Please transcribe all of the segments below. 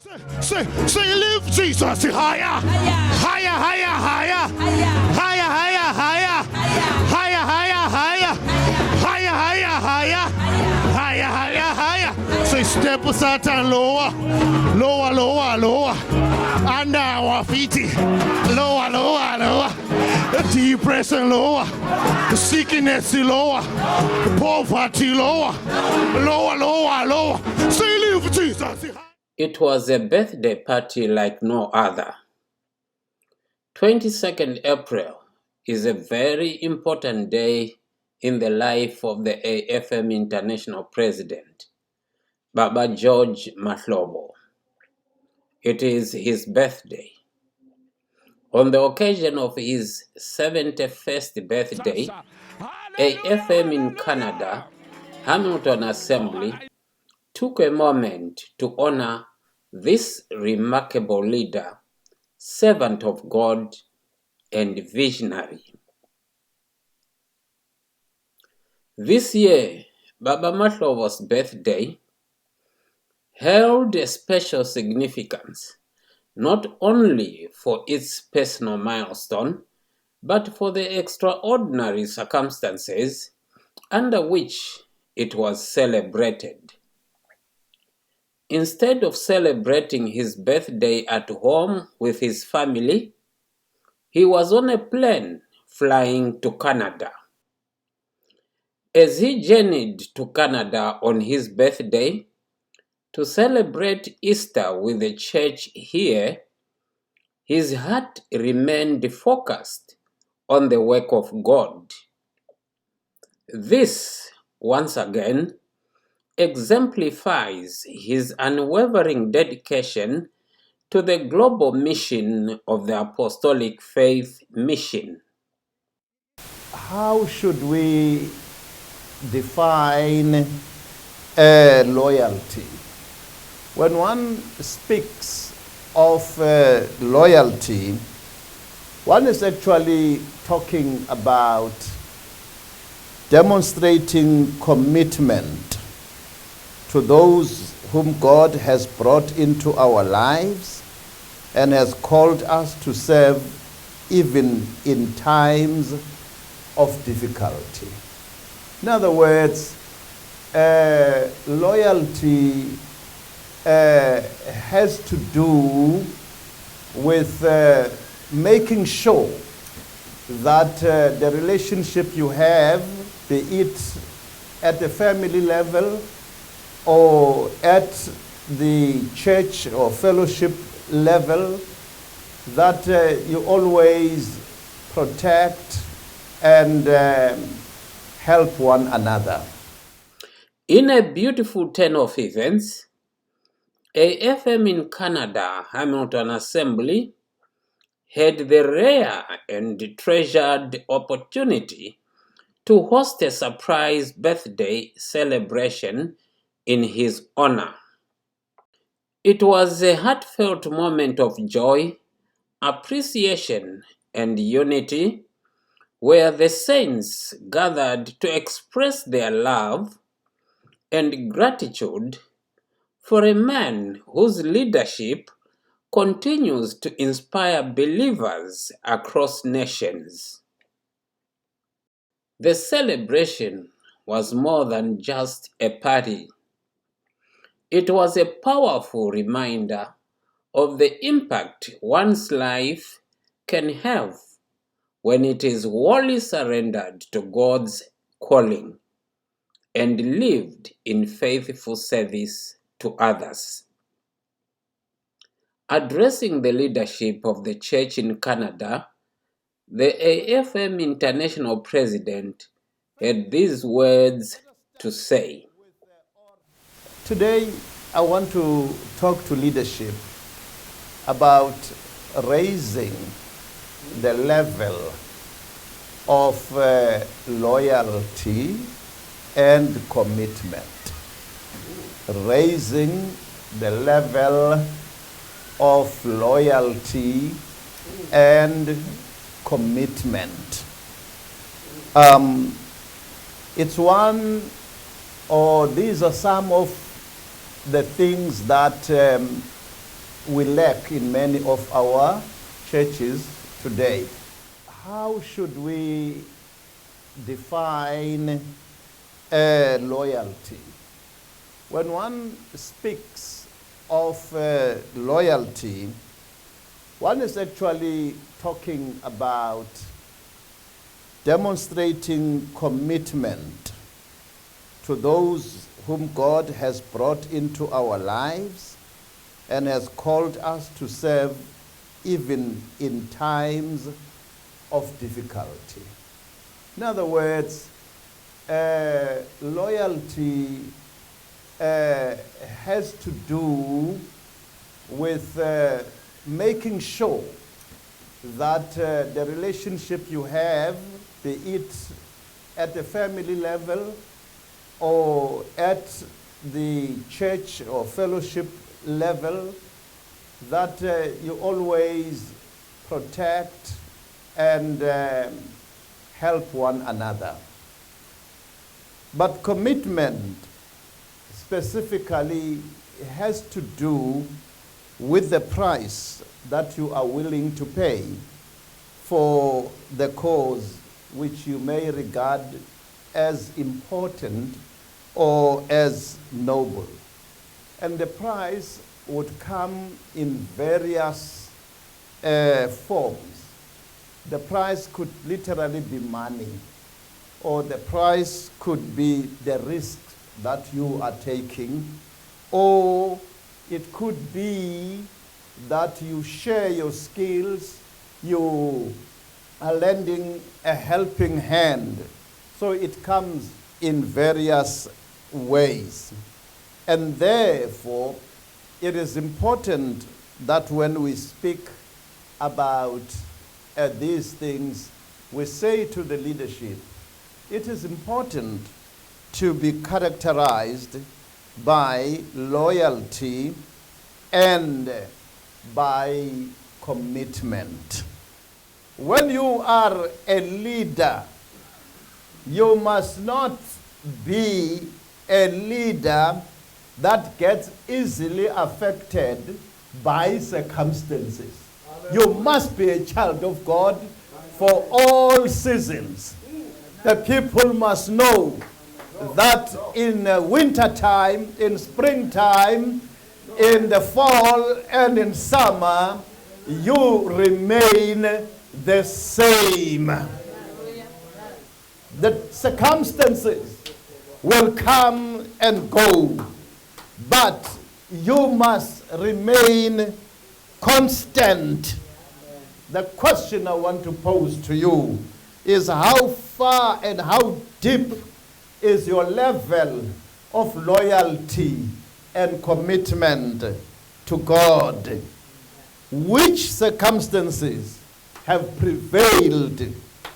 Say, live Jesus, say higher, higher, higher, higher, higher, higher, higher, higher, higher, higher, higher, higher, higher, higher, higher. Say step Satan lower, lower, lower, lower, under our feet, lower, lower, lower, the depression lower, the sickness lower, the poverty lower, lower, lower, lower. Say live Jesus, say higher. It was a birthday party like no other. 22nd April is a very important day in the life of the AFM International President, Baba George Mahlobo. It is his birthday. On the occasion of his 71st birthday, AFM in Canada, Hamilton Assembly, took a moment to honor this remarkable leader, servant of God, and visionary. This year, Baba Mahlobo's birthday held a special significance, not only for its personal milestone, but for the extraordinary circumstances under which it was celebrated. Instead of celebrating his birthday at home with his family, he was on a plane flying to Canada. As he journeyed to Canada on his birthday to celebrate Easter with the church here, his heart remained focused on the work of God. This, once again, exemplifies his unwavering dedication to the global mission of the Apostolic Faith Mission. How should we define loyalty? When one speaks of loyalty, one is actually talking about demonstrating commitment to those whom God has brought into our lives and has called us to serve even in times of difficulty. In other words, loyalty has to do with making sure that the relationship you have, be it at the family level or at the church or fellowship level, that you always protect and help one another. In a beautiful turn of events, AFM in Canada, Hamilton Assembly, had the rare and treasured opportunity to host a surprise birthday celebration in his honor. It was a heartfelt moment of joy, appreciation, and unity, where the saints gathered to express their love and gratitude for a man whose leadership continues to inspire believers across nations. The celebration was more than just a party. It was a powerful reminder of the impact one's life can have when it is wholly surrendered to God's calling and lived in faithful service to others. Addressing the leadership of the church in Canada, the AFM International President had these words to say. Today, I want to talk to leadership about raising the level of loyalty and commitment. Raising the level of loyalty and commitment. It's one, or these are some of the things that we lack in many of our churches today. How should we define loyalty? When one speaks of loyalty, one is actually talking about demonstrating commitment to those whom God has brought into our lives and has called us to serve even in times of difficulty. In other words, loyalty has to do with making sure that the relationship you have, be it at the family level or at the church or fellowship level, that you always protect and help one another. But commitment specifically has to do with the price that you are willing to pay for the cause which you may regard as important or as noble. And the price would come in various forms. The price could literally be money, or the price could be the risk that you are taking, or it could be that you share your skills, you are lending a helping hand. So it comes in various ways. And therefore, it is important that when we speak about these things, we say to the leadership, it is important to be characterized by loyalty and by commitment. When you are a leader, you must not be a leader that gets easily affected by circumstances. You must be a child of God for all seasons. The people must know that in winter time, in springtime, in the fall and in summer, you remain the same. The circumstances will come and go, but you must remain constant. The question I want to pose to you is, how far and how deep is your level of loyalty and commitment to God? Which circumstances have prevailed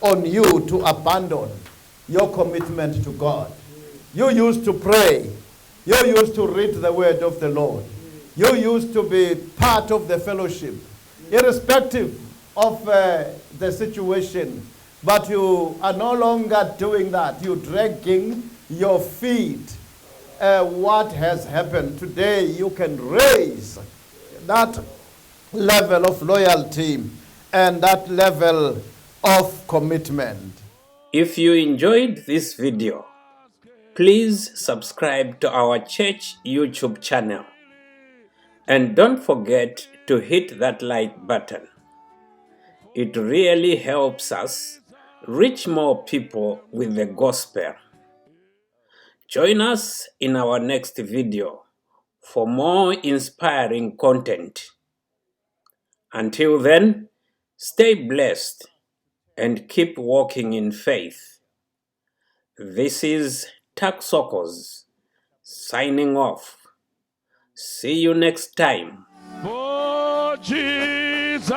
on you to abandon your commitment to God? You used to pray. You used to read the word of the Lord. You used to be part of the fellowship, irrespective of the situation. But you are no longer doing that. You're dragging your feet. What has happened today? You can raise that level of loyalty and that level of commitment. If you enjoyed this video, please subscribe to our church YouTube channel. And don't forget to hit that like button. It really helps us reach more people with the gospel. Join us in our next video for more inspiring content. Until then, stay blessed and keep walking in faith. This is Taksokos signing off. See you next time. For Jesus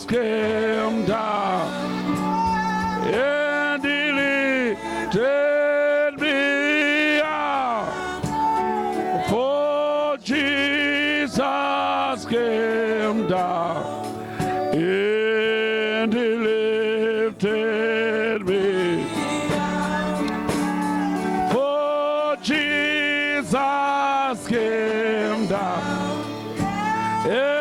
came down and he lifted me up. For Jesus came down and he lifted me. For Jesus came down Hey.